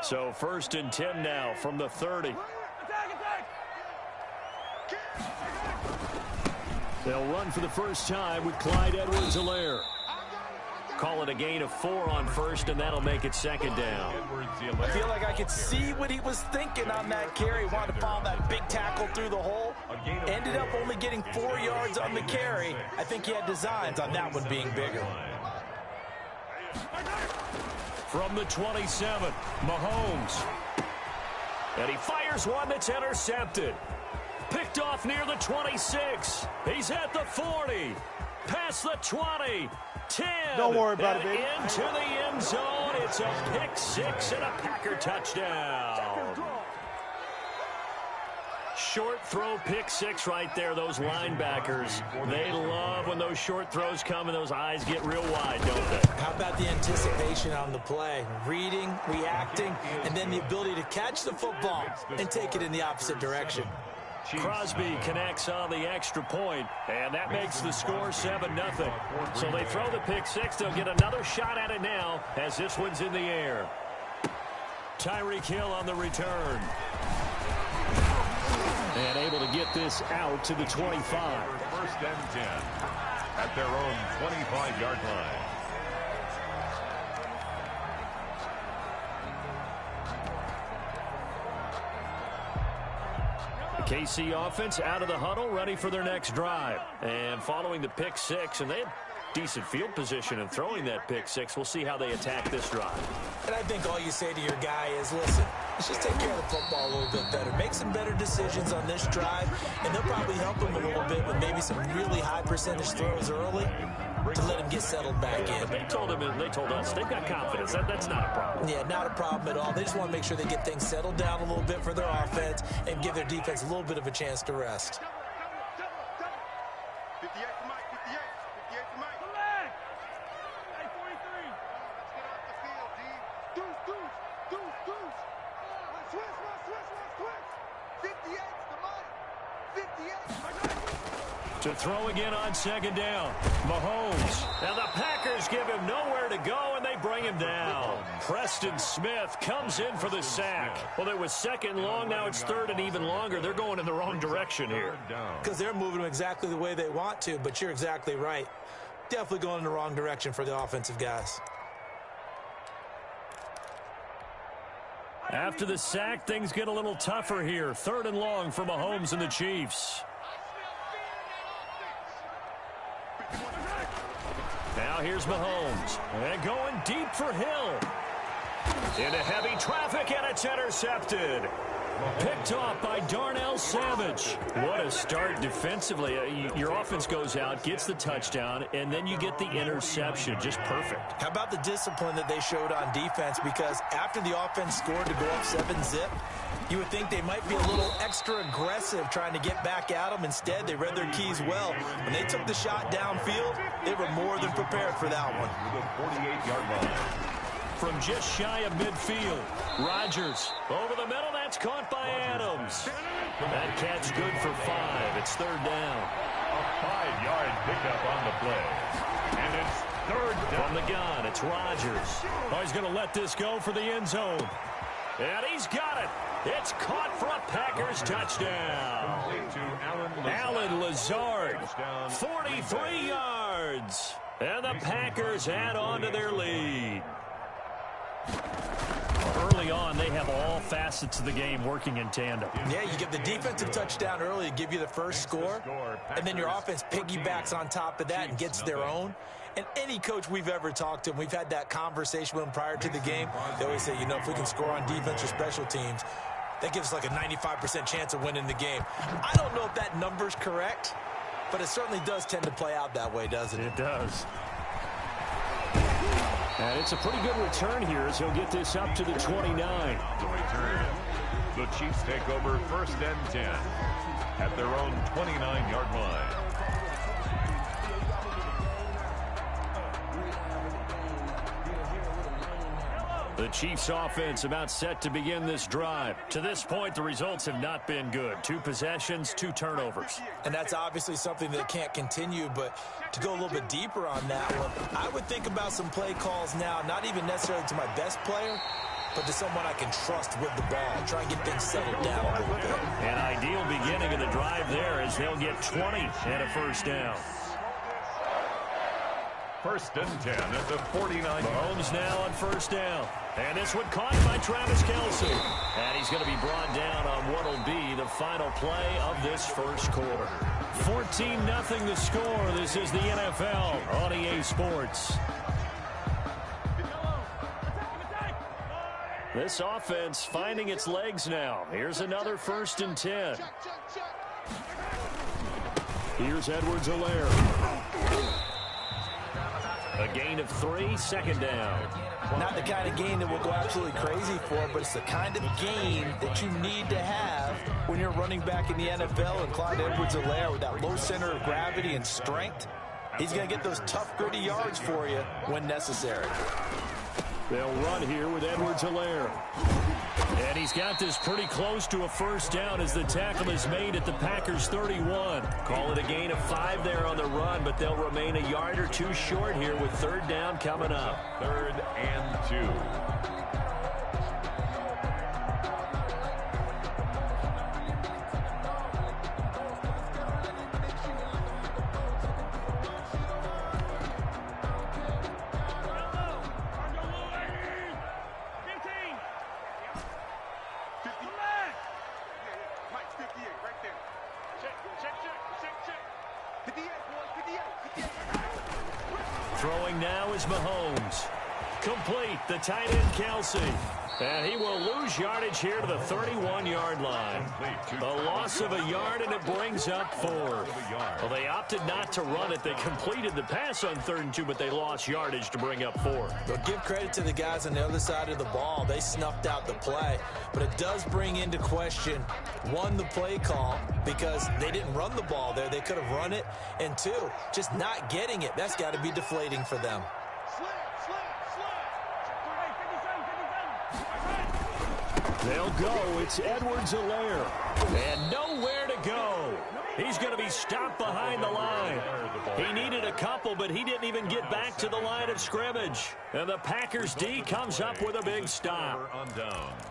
So 1st and 10 now from the 30. They'll run for the first time with Clyde Edwards-Helaire. Call it a gain of 4 on 1st, and that'll make it 2nd down. I feel like I could see what he was thinking on that carry. Wanted to follow that big tackle through the hole. Ended up only getting 4 yards on the carry. I think he had designs on that one being bigger. From the 27, Mahomes. And he fires one that's intercepted. Picked off near the 26. He's at the 40. Past the 20. 10. Don't worry about it, baby. Into the end zone. It's a pick 6 and a Packer touchdown. Short throw, pick 6 right there. Those linebackers, they love when those short throws come and those eyes get real wide, don't they? How about the anticipation on the play? Reading, reacting, and then the ability to catch the football and take it in the opposite direction. Crosby connects on the extra point, and that makes the score 7-0. So they throw the pick 6. They'll get another shot at it now as this one's in the air. Tyreek Hill on the return. And able to get this out to the 25. 1st and 10 at their own 25-yard line. The KC offense out of the huddle, ready for their next drive. And following the pick 6, and they had decent field position in throwing that pick 6. We'll see how they attack this drive. And I think all you say to your guy is, listen, let's just take care of the football a little bit better. Make some better decisions on this drive, and they'll probably help him a little bit with maybe some really high percentage throws early to let him get settled back in. They told him, and they told us, they've got confidence. That's not a problem. Yeah, not a problem at all. They just want to make sure they get things settled down a little bit for their offense and give their defense a little bit of a chance to rest. To throw again on 2nd down. Mahomes. Now the Packers give him nowhere to go, and they bring him down. Preston Smith comes in for the sack. Well, it was 2nd long. Now it's 3rd and even longer. They're going in the wrong direction here. Because they're moving them exactly the way they want to, but you're exactly right. Definitely going in the wrong direction for the offensive guys. After the sack, things get a little tougher here. 3rd and long for Mahomes and the Chiefs. Now here's Mahomes. And going deep for Hill. Into heavy traffic, and it's intercepted. Picked off by Darnell Savage. What a start defensively. Your offense goes out, gets the touchdown, and then you get the interception. Just perfect. How about the discipline that they showed on defense? Because after the offense scored to go up 7-zip, you would think they might be a little extra aggressive trying to get back at them. Instead, they read their keys well. When they took the shot downfield, they were more than prepared for that one. The 48-yard line. From just shy of midfield, Rodgers over the middle. That's caught by Adams. That catch good for 5. It's 3rd down. A 5-yard pickup on the play. And it's 3rd down. From the gun, it's Rodgers. Oh, he's going to let this go for the end zone. And he's got it. It's caught for a Packers touchdown. Alan Lazard, 43 yards. And the Packers add on to their lead. Early on, they have all facets of the game working in tandem. Yeah, you get the defensive touchdown early to give you the first score, and then your offense piggybacks on top of that and gets their own. And any coach we've ever talked to, we've had that conversation with them prior to the game, they always say, you know, if we can score on defense or special teams, that gives us like a 95% chance of winning the game. I don't know if that number's correct, but it certainly does tend to play out that way, doesn't it? It does. And it's a pretty good return here as he'll get this up to the 29. The return. The Chiefs take over 1st and 10 at their own 29-yard line. The Chiefs offense about set to begin this drive. To this point, the results have not been good. 2 possessions, 2 turnovers. And that's obviously something that can't continue, but to go a little bit deeper on that one, I would think about some play calls now, not even necessarily to my best player, but to someone I can trust with the ball. Try and get things settled down a little bit. An ideal beginning of the drive there as they'll get 20 and a first down. First and 10 at the 49. Mahomes now on first down. And this one caught by Travis Kelce. And he's going to be brought down on what will be the final play of this first quarter. 14-0 the score. This is the NFL on EA Sports. This offense finding its legs now. Here's another first and 10. Here's Edwards-Helaire. A gain of 3, second down. Not the kind of gain that we'll go absolutely crazy for, but it's the kind of gain that you need to have when you're running back in the NFL. And Clyde Edwards-Helaire, with that low center of gravity and strength, he's going to get those tough, gritty yards for you when necessary. They'll run here with Edwards-Helaire. And he's got this pretty close to a first down as the tackle is made at the Packers' 31. Call it a gain of 5 there on the run, but they'll remain a yard or 2 short here with third down coming up. 3rd and 2. Throwing now is Mahomes. Complete, the tight end Kelce. And he will lose yardage here to the 31-yard line. A loss of a yard, and it brings up 4. Well, they opted not to run it. They completed the pass on 3rd and 2, but they lost yardage to bring up 4. But give credit to the guys on the other side of the ball. They snuffed out the play. But it does bring into question, 1, the play call, because they didn't run the ball there. They could have run it. And 2, just not getting it. That's got to be deflating for them. They'll go. It's Edwards-Helaire. And nowhere to go. He's going to be stopped behind the line. He needed a couple, but he didn't even get back to the line of scrimmage. And the Packers D comes up with a big stop. On downs.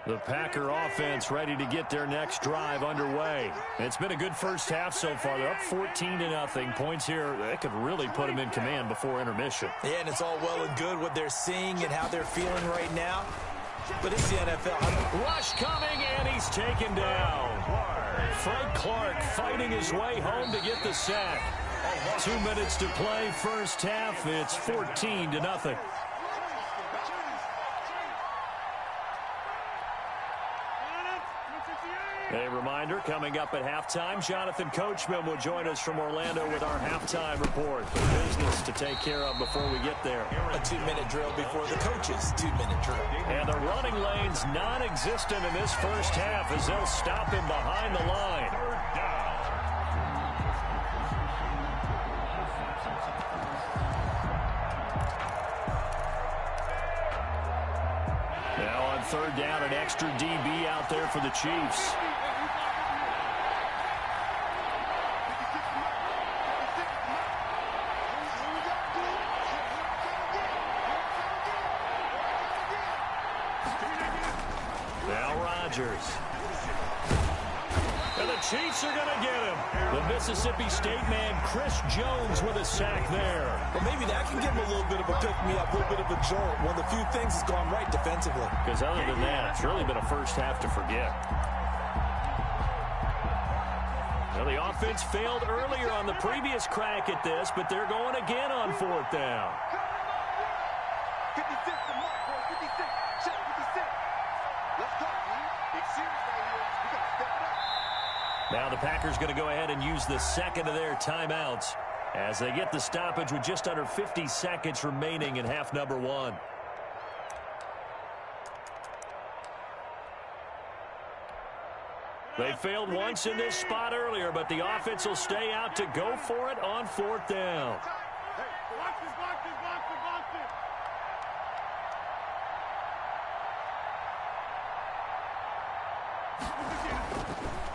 The Packer offense ready to get their next drive underway. It's been a good first half so far. They're up 14-0. Points here, that could really put them in command before intermission. Yeah, and it's all well and good what they're seeing and how they're feeling right now. But it's the NFL. Rush coming, and he's taken down. Frank Clark fighting his way home to get the sack. 2 minutes to play first half. It's 14-0. A reminder, coming up at halftime, Jonathan Coachman will join us from Orlando with our halftime report. The business to take care of before we get there. A 2-minute drill before the coaches' 2-minute drill. And the running lane's non-existent in this first half as they'll stop him behind the line. Now on third down, an extra DB out there for the Chiefs. And the Chiefs are going to get him. The Mississippi State man, Chris Jones, with a sack there. Well, maybe that can give him a little bit of a pick-me-up, a little bit of a jolt. One of the few things that's gone right defensively. Because other than that, it's really been a first half to forget. Well, the offense failed earlier on the previous crack at this, but they're going again on fourth down. 56 to mark, bro. 56. Check 56. Let's go. Big series right here. We got to step it up. Now the Packers going to go ahead and use the second of their timeouts as they get the stoppage with just under 50 seconds remaining in half number 1. They failed once in this spot earlier, but the offense will stay out to go for it on fourth down.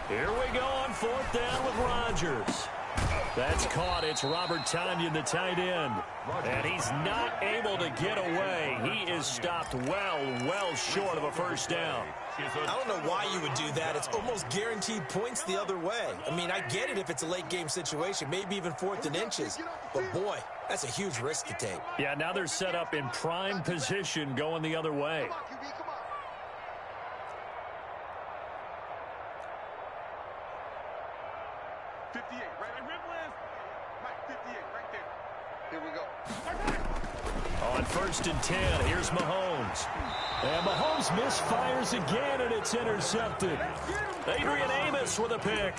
Here we go on fourth down with Rodgers. That's caught. It's Robert Tonyan, the tight end. And he's not able to get away. He is stopped well short of a first down. I don't know why you would do that. It's almost guaranteed points the other way. I mean, I get it if it's a late game situation, maybe even 4th and inches. But, boy, that's a huge risk to take. Yeah, now they're set up in prime position going the other way. 58, right 58, right there. Here we go. On 1st and 10, here's Mahomes. And Mahomes misfires again, and it's intercepted. Adrian Amos with a pick.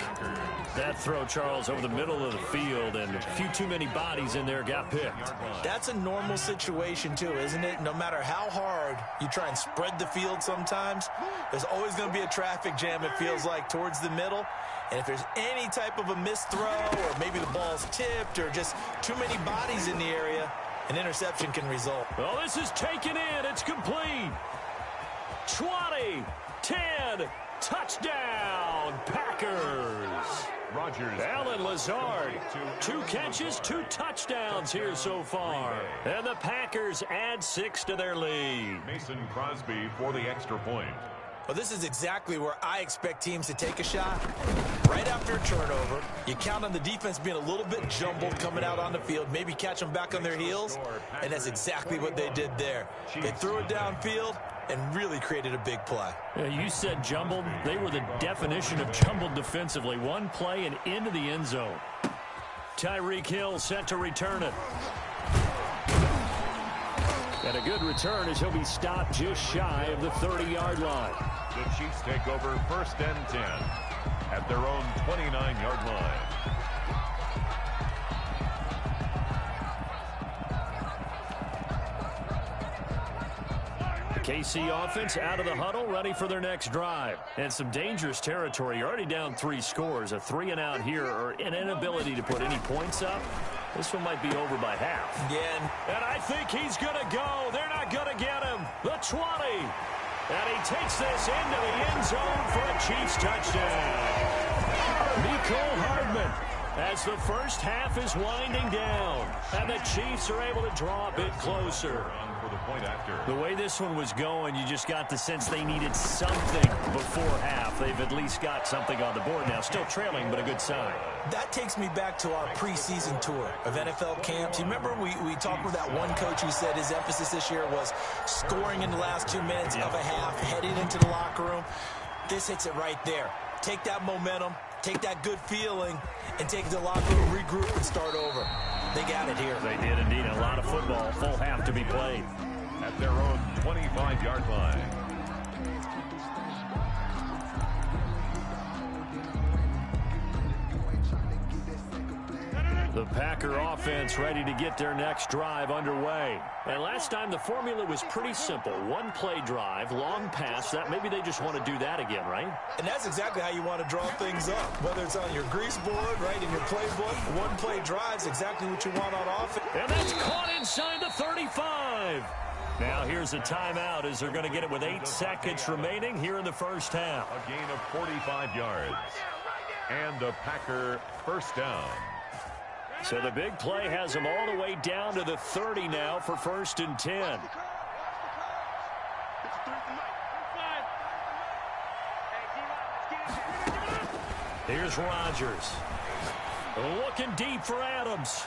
That throw, Charles, over the middle of the field, and a few too many bodies in there got picked. That's a normal situation, too, isn't it? No matter how hard you try and spread the field sometimes, there's always going to be a traffic jam, it feels like, towards the middle. And if there's any type of a missed throw, or maybe the ball's tipped, or just too many bodies in the area, an interception can result. Well, this is taken in. It's complete. 20, 10, touchdown, Packers. Rodgers. Alan Lazard, 2 catches, 2 touchdowns here so far. And the Packers add 6 to their lead. Mason Crosby for the extra point. Well, this is exactly where I expect teams to take a shot. Right after a turnover, you count on the defense being a little bit jumbled coming out on the field, maybe catch them back on their heels, and that's exactly what they did there. They threw it downfield and really created a big play. Yeah, you said jumbled. They were the definition of jumbled defensively. One play and into the end zone. Tyreek Hill set to return it. And a good return as he'll be stopped just shy of the 30-yard line. The Chiefs take over 1st and 10 at their own 29-yard line. The KC offense out of the huddle, ready for their next drive. And some dangerous territory. You're already down 3 scores. A 3-and-out here, or an inability to put any points up. This one might be over by half. Again. And I think he's going to go. They're not going to get him. The 20. And he takes this into the end zone for a Chiefs touchdown. Mecole Hardman, as the first half is winding down. And the Chiefs are able to draw a bit closer. The way this one was going, you just got the sense they needed something before half. They've at least got something on the board now. Still trailing, but a good sign. That takes me back to our preseason tour of NFL camps. You remember we talked with that one coach who said his emphasis this year was scoring in the last 2 minutes of a half, heading into the locker room. This hits it right there. Take that momentum, take that good feeling, and take it to the locker room, regroup, and start over. They got it here. They did indeed. A lot of football, full half to be played. At their own 25-yard line. The Packer offense ready to get their next drive underway. And last time the formula was pretty simple. 1-play drive, long pass. That maybe they just want to do that again, right? And that's exactly how you want to draw things up. Whether it's on your grease board, right, in your playbook, 1-play drive's exactly what you want on offense. And that's caught inside the 35. Now here's a timeout as they're going to get it with 8 seconds remaining here in the first half. A gain of 45 yards. And a Packer first down. So the big play has them all the way down to the 30 now for 1st and 10. Here's Rodgers. Looking deep for Adams.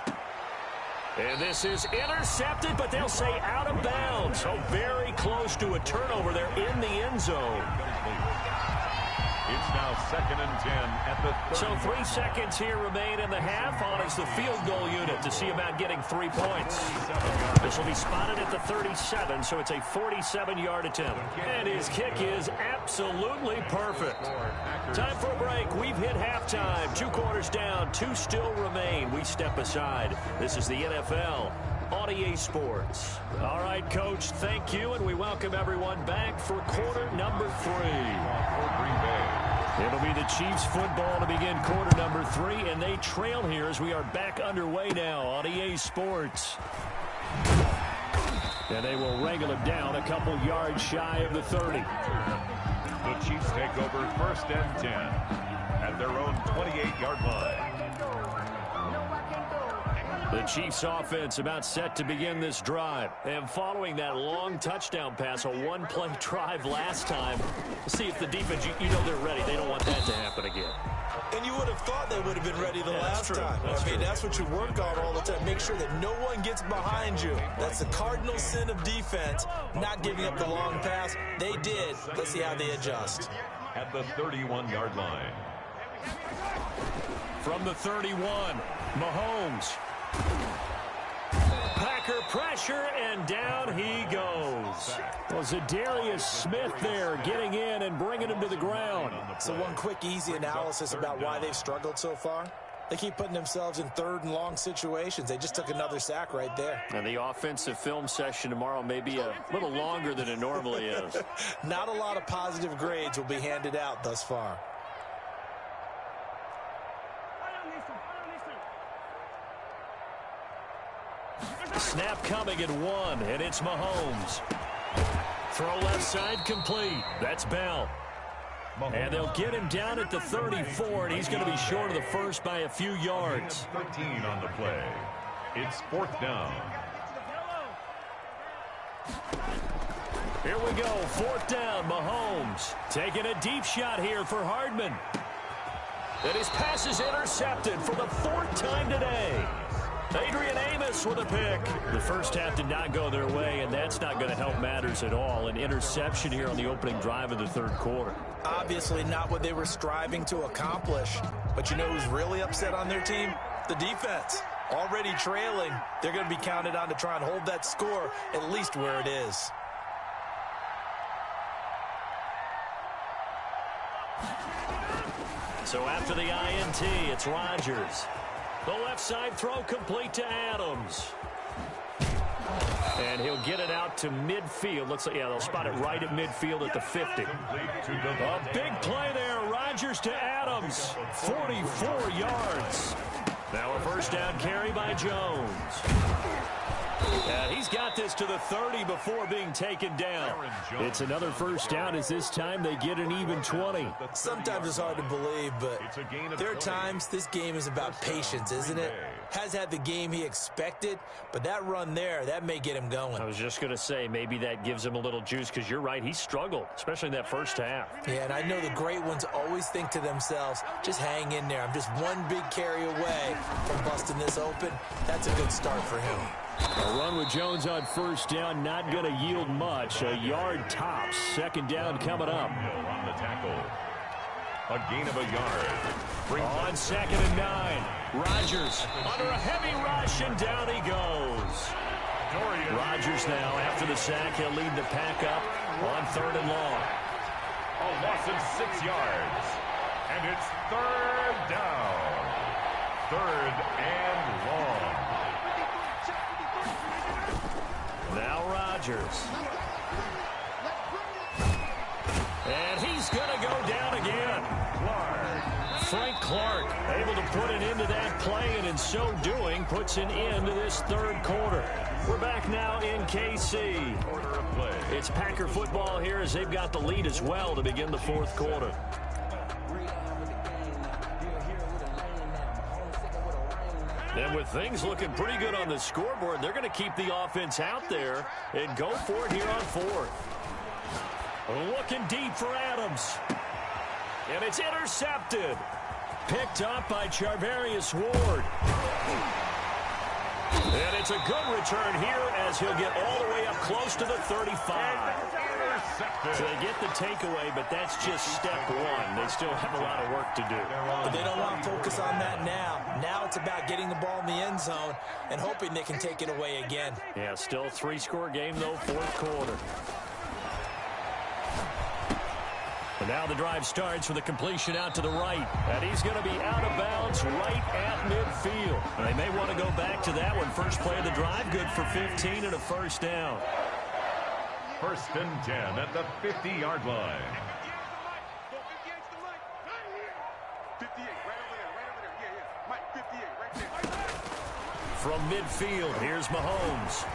And this is intercepted, but they'll say out of bounds. So very close to a turnover there in the end zone. It's now 2nd and 10 at the 30. So 3 seconds here remain in the half on as the field goal unit to see about getting 3 points. This will be spotted at the 37, so it's a 47-yard attempt. And his kick is absolutely perfect. Time for a break. We've hit halftime. 2 quarters down, 2 still remain. We step aside. This is the NFL on EA Sports. All right, Coach, thank you, and we welcome everyone back for quarter number 3. It'll be the Chiefs football to begin quarter number 3, and they trail here as we are back underway now on EA Sports. And they will wrangle it down a couple yards shy of the 30. The Chiefs take over 1st and 10 at their own 28-yard line. The Chiefs offense about set to begin this drive. And following that long touchdown pass, a one-play drive last time, we'll see if the defense, you know they're ready. They don't want that to happen again. And you would have thought they would have been ready the last time. That's what you work on all the time. Make sure that no one gets behind you. That's the cardinal sin of defense, not giving up the long pass. They did. Let's see how they adjust. At the 31-yard line. From the 31, Mahomes. Packer pressure, and down he goes. Well, Zadarius Smith there getting in and bringing him to the ground. So one quick, easy analysis about why they've struggled so far. They keep putting themselves in third and long situations. They just took another sack right there. And the offensive film session tomorrow may be a little longer than it normally is. Not a lot of positive grades will be handed out thus far. Snap coming at 1, and it's Mahomes. Throw left side complete. That's Bell. And they'll get him down at the 34, and he's going to be short of the first by a few yards. 13 on the play. It's 4th down. Here we go, 4th down, Mahomes. Taking a deep shot here for Hardman. And his pass is intercepted for the 4th time today. Adrian Amos with a pick. The first half did not go their way, and that's not going to help matters at all. An interception here on the opening drive of the third quarter. Obviously not what they were striving to accomplish. But you know who's really upset on their team? The defense. Already trailing. They're going to be counted on to try and hold that score at least where it is. So after the INT, it's Rodgers. The left side throw complete to Adams. And he'll get it out to midfield. Looks like, yeah, they'll spot it right at midfield at the 50. A big play there. Rodgers to Adams. 44 yards. Now a first down carry by Jones. He's got this to the 30 before being taken down. It's another first down as this time they get an even 20. Sometimes it's hard to believe, but there are times this game is about patience, isn't it? Has had the game he expected, but that run there, that may get him going. I was just going to say, maybe that gives him a little juice, because you're right, he struggled, especially in that first half. Yeah, and I know the great ones always think to themselves, just hang in there. I'm just one big carry away from busting this open. That's a good start for him. A run with Jones on first down, not going to yield much. A yard tops. Second down coming up. On the tackle. A gain of a yard. On 2nd and 9. Rodgers under a heavy rush, and down he goes. Rodgers now, after the sack, he'll lead the pack up on 3rd and long. A loss of 6 yards. And it's 3rd down. 3rd and long. Now Rodgers. And he's going to go down again. Frank Clark able to put an end to that play, and in so doing puts an end to this third quarter. We're back now in KC. It's Packer football here as they've got the lead as well to begin the fourth quarter. And with things looking pretty good on the scoreboard, they're going to keep the offense out there and go for it here on 4th. Looking deep for Adams. And it's intercepted. Picked up by Charvarius Ward. And it's a good return here as he'll get all the way up close to the 35. So they get the takeaway, but that's just step one. They still have a lot of work to do. But they don't want to focus on that now. Now it's about getting the ball in the end zone and hoping they can take it away again. Yeah, still a 3-score game, though, fourth quarter. And now the drive starts with a completion out to the right. And he's going to be out of bounds right at midfield. And they may want to go back to that one. First play of the drive, good for 15 and a first down. 1st and 10 at the 50-yard line. From midfield, here's Mahomes.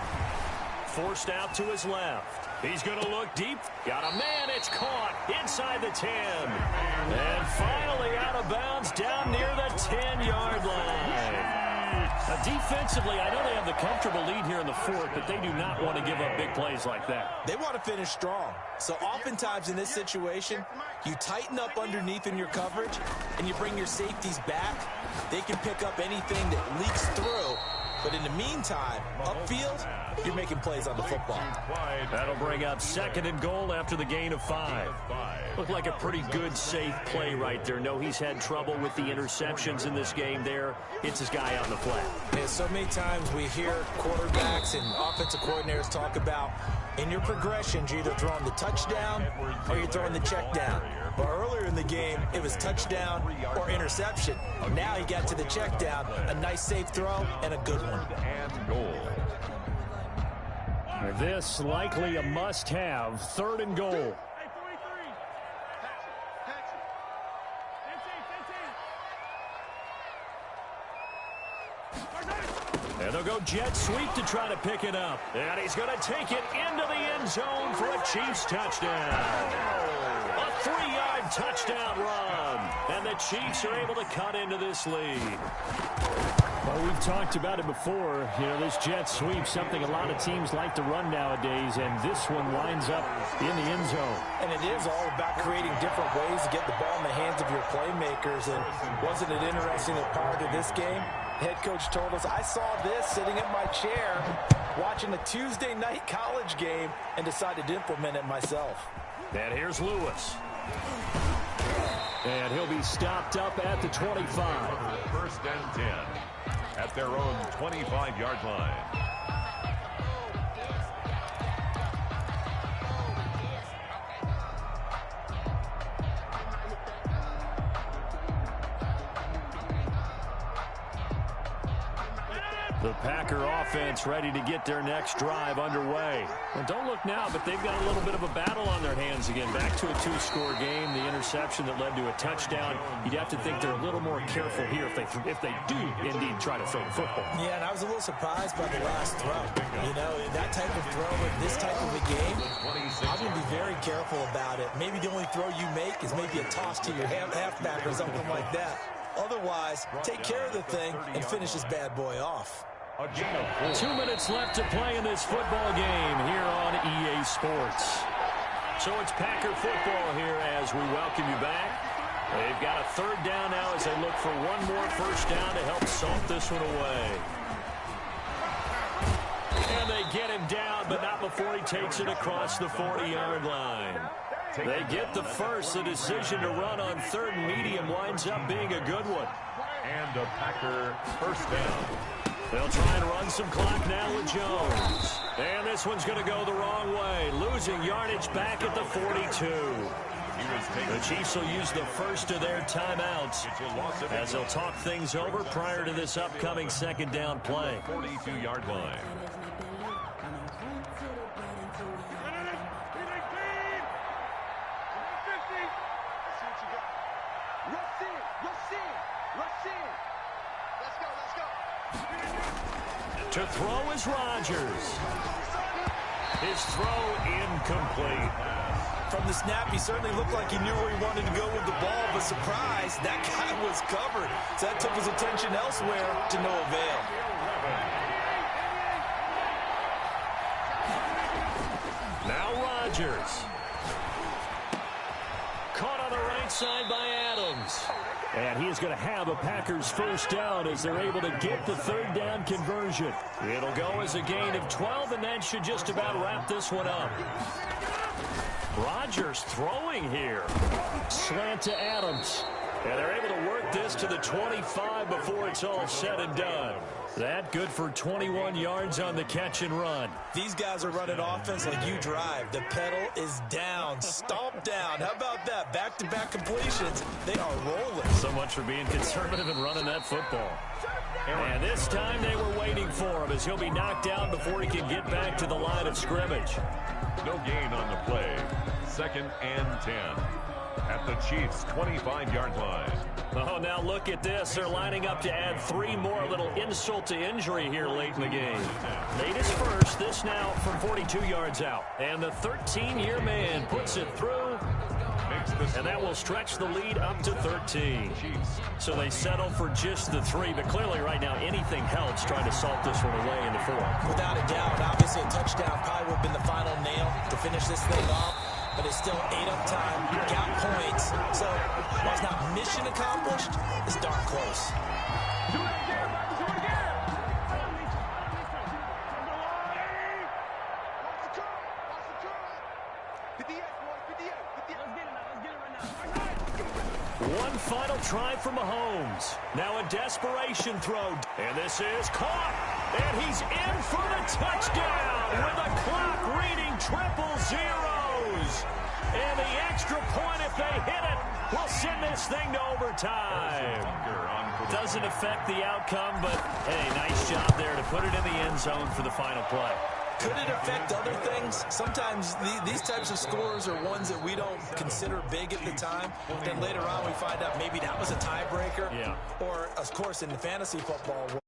Forced out to his left. He's going to look deep. Got a man. It's caught inside the 10. And finally out of bounds down near the 10-yard line. Defensively, I know they have the comfortable lead here in the fourth, but they do not want to give up big plays like that. They want to finish strong. So oftentimes in this situation, you tighten up underneath in your coverage, and you bring your safeties back. They can pick up anything that leaks through. But in the meantime, upfield, you're making plays on the football. That'll bring up 2nd and goal after the gain of 5. Looked like a pretty good, safe play right there. No, he's had trouble with the interceptions in this game there. Hits his guy out in the flat. Yeah, so many times we hear quarterbacks and offensive coordinators talk about in your progressions, you're either throwing the touchdown or you're throwing the check down. But earlier in the game, it was touchdown or interception. Now he got to the check down, a nice safe throw, and a good one. And goal. This likely a must-have, 3rd and goal. And they'll go jet sweep to try to pick it up. And he's going to take it into the end zone for a Chiefs touchdown. A 3-yard touchdown run. And the Chiefs are able to cut into this lead. Well, we've talked about it before. You know, this jet sweep, something a lot of teams like to run nowadays, and this one winds up in the end zone. And it is all about creating different ways to get the ball in the hands of your playmakers. And wasn't it interesting that prior to this game, head coach told us, I saw this sitting in my chair watching a Tuesday night college game and decided to implement it myself. And here's Lewis. And he'll be stopped up at the 25. 1st and 10 at their own 25-yard line. The Packer offense ready to get their next drive underway. Well, don't look now, but they've got a little bit of a battle on their hands again. Back to a 2-score game, the interception that led to a touchdown. You'd have to think they're a little more careful here if they do indeed try to throw the football. Yeah, and I was a little surprised by the last throw. You know, that type of throw in this type of a game, I'm going to be very careful about it. Maybe the only throw you make is maybe a toss to your halfback or something like that. Otherwise, take care of the thing and finish this bad boy off. 2 minutes left to play in this football game here on EA Sports. So it's Packer football here as we welcome you back. They've got a 3rd down now as they look for one more 1st down to help salt this one away. And they get him down, but not before he takes it across the 40-yard line. They get the first. The decision to run on 3rd and medium winds up being a good one. And a Packer 1st down. They'll try and run some clock now with Jones. And this one's going to go the wrong way. Losing yardage back at the 42. The Chiefs will use the first of their timeouts as they'll talk things over prior to this upcoming 2nd down play. 42-yard line. To throw is Rodgers. His throw incomplete. From the snap, he certainly looked like he knew where he wanted to go with the ball, but surprise, that guy was covered. So that took his attention elsewhere to no avail. Now Rodgers. Caught on the right side by Adams. And he is going to have a Packers 1st down as they're able to get the 3rd down conversion. It'll go as a gain of 12, and that should just about wrap this one up. Rodgers throwing here. Slant to Adams. And they're able to work this to the 25 before it's all said and done. That good for 21 yards on the catch and run. These guys are running offense like you drive. The pedal is down, stomp down. How about that? Back-to-back completions. They are rolling. So much for being conservative and running that football. And this time they were waiting for him as he'll be knocked down before he can get back to the line of scrimmage. No gain on the play. 2nd and 10 at the Chiefs' 25-yard line. Oh, now look at this. They're lining up to add 3 more, a little insult to injury here late in the game. Nate is first. This now from 42 yards out. And the 13-year man puts it through. And that will stretch the lead up to 13. So they settle for just the 3, but clearly right now anything helps trying to salt this one away in the 4th. Without a doubt, obviously a touchdown probably would have been the final nail to finish this thing off, but it's still 8 up time, got points. So while it's not mission accomplished, it's darn close. One final try for Mahomes. Now a desperation throw. And this is caught. And he's in for the touchdown with a clock reading triple zeros. And the extra point, if they hit it, will send this thing to overtime. Doesn't affect the outcome, but, hey, nice job there to put it in the end zone for the final play. Could it affect other things? Sometimes these types of scores are ones that we don't consider big at the time. Then later on we find out maybe that was a tiebreaker. Yeah. Or, of course, in the fantasy football world.